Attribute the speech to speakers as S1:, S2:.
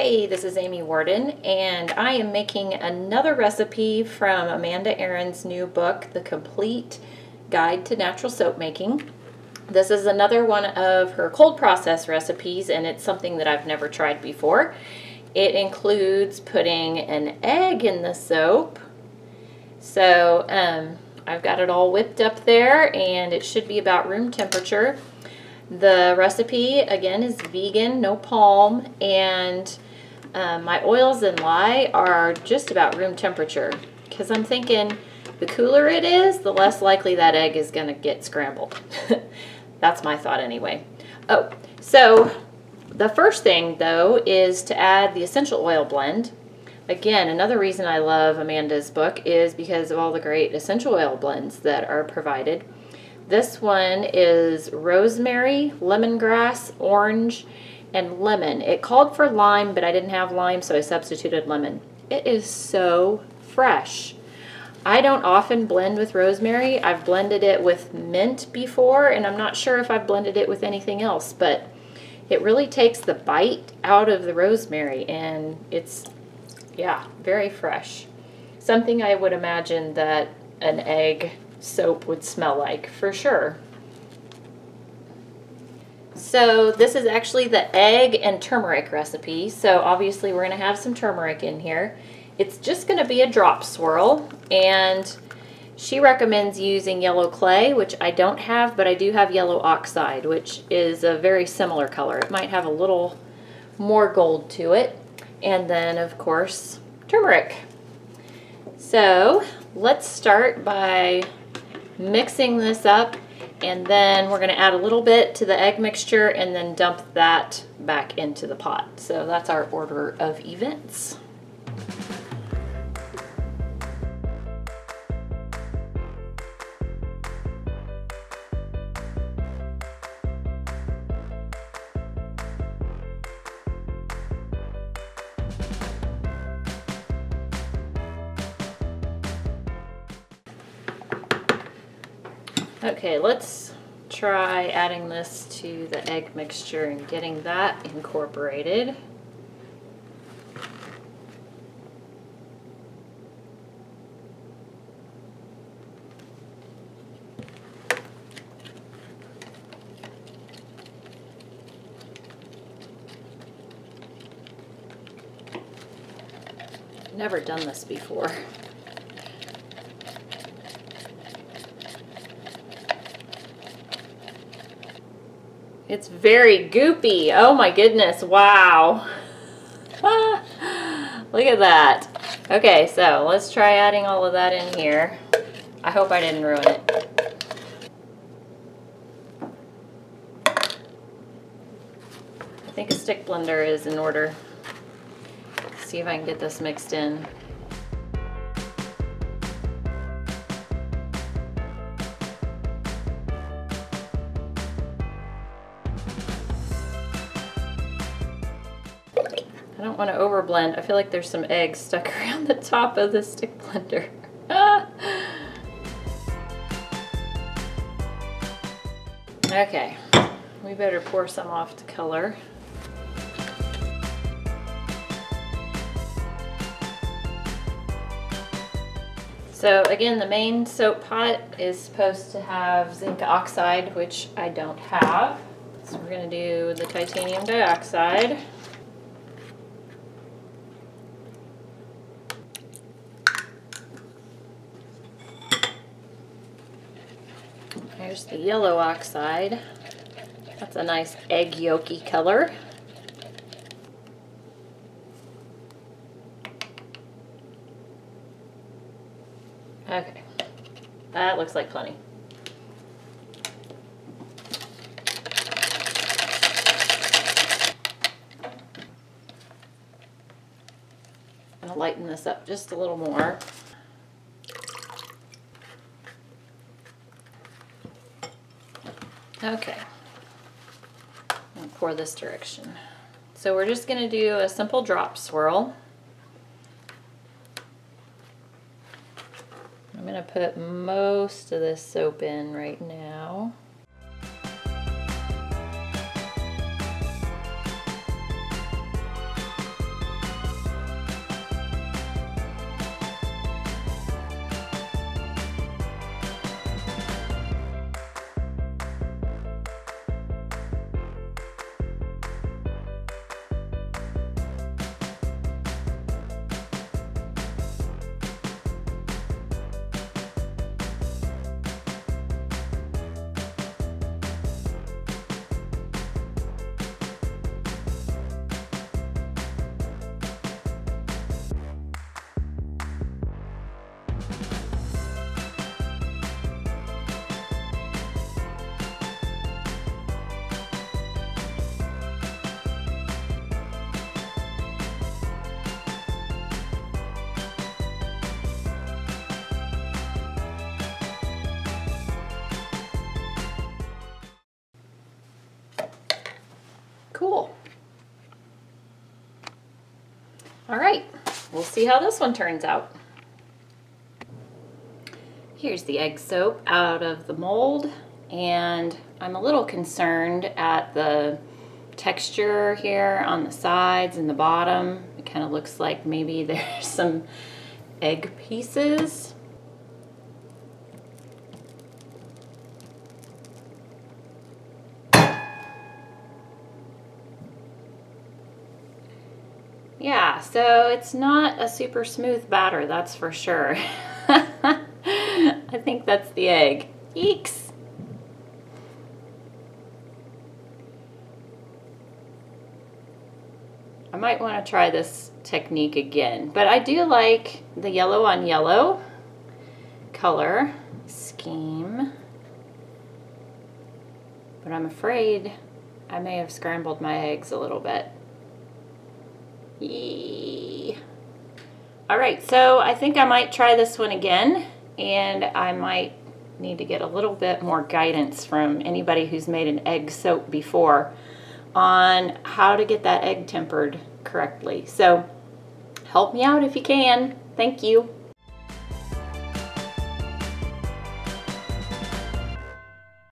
S1: Hey, this is Amy Warden, and I am making another recipe from Amanda Aaron's new book, The Complete Guide to Natural Soap Making. This is another one of her cold process recipes, and it's something that I've never tried before. It includes putting an egg in the soap. So I've got it all whipped up there, and it should be about room temperature. The recipe, again, is vegan, no palm, and my oils and lye are just about room temperature, because I'm thinking the cooler it is, the less likely that egg is going to get scrambled. That's my thought anyway. Oh, so the first thing, though, is to add the essential oil blend. Again, another reason I love Amanda's book is because of all the great essential oil blends that are provided. This one is rosemary, lemongrass, orange, and lemon. It called for lime, but I didn't have lime, so I substituted lemon. It is so fresh. I don't often blend with rosemary. I've blended it with mint before, and I'm not sure if I've blended it with anything else, but it really takes the bite out of the rosemary, and it's, yeah, very fresh. Something I would imagine that an egg soap would smell like, for sure. So this is actually the egg and turmeric recipe. So obviously we're going to have some turmeric in here. It's just going to be a drop swirl, and she recommends using yellow clay, which I don't have, but I do have yellow oxide, which is a very similar color. It might have a little more gold to it. And then, of course, turmeric. So let's start by mixing this up, and then we're going to add a little bit to the egg mixture and then dump that back into the pot. So that's our order of events. Okay, let's try adding this to the egg mixture and getting that incorporated. Never done this before. It's very goopy. Oh my goodness, wow. Look at that. Okay, so let's try adding all of that in here. I hope I didn't ruin it. I think a stick blender is in order. Let's see if I can get this mixed in. I don't want to overblend. I feel like there's some eggs stuck around the top of the stick blender. Okay, we better pour some off to color. So again, the main soap pot is supposed to have zinc oxide, which I don't have. So we're going to do the titanium dioxide. There's the yellow oxide. That's a nice egg yolky color. Okay, that looks like plenty. I'm gonna lighten this up just a little more. Okay, I'll pour this direction. So we're just going to do a simple drop swirl. I'm going to put most of this soap in right now. Cool. All right, we'll see how this one turns out. Here's the egg soap out of the mold, and I'm a little concerned at the texture here on the sides and the bottom. It kind of looks like maybe there's some egg pieces. Yeah, so it's not a super smooth batter, that's for sure. I think that's the egg. Eeks! I might want to try this technique again, but I do like the yellow on yellow color scheme, but I'm afraid I may have scrambled my eggs a little bit. Yee. All right, so I think I might try this one again, and I might need to get a little bit more guidance from anybody who's made an egg soap before on how to get that egg tempered correctly. So help me out if you can. Thank you.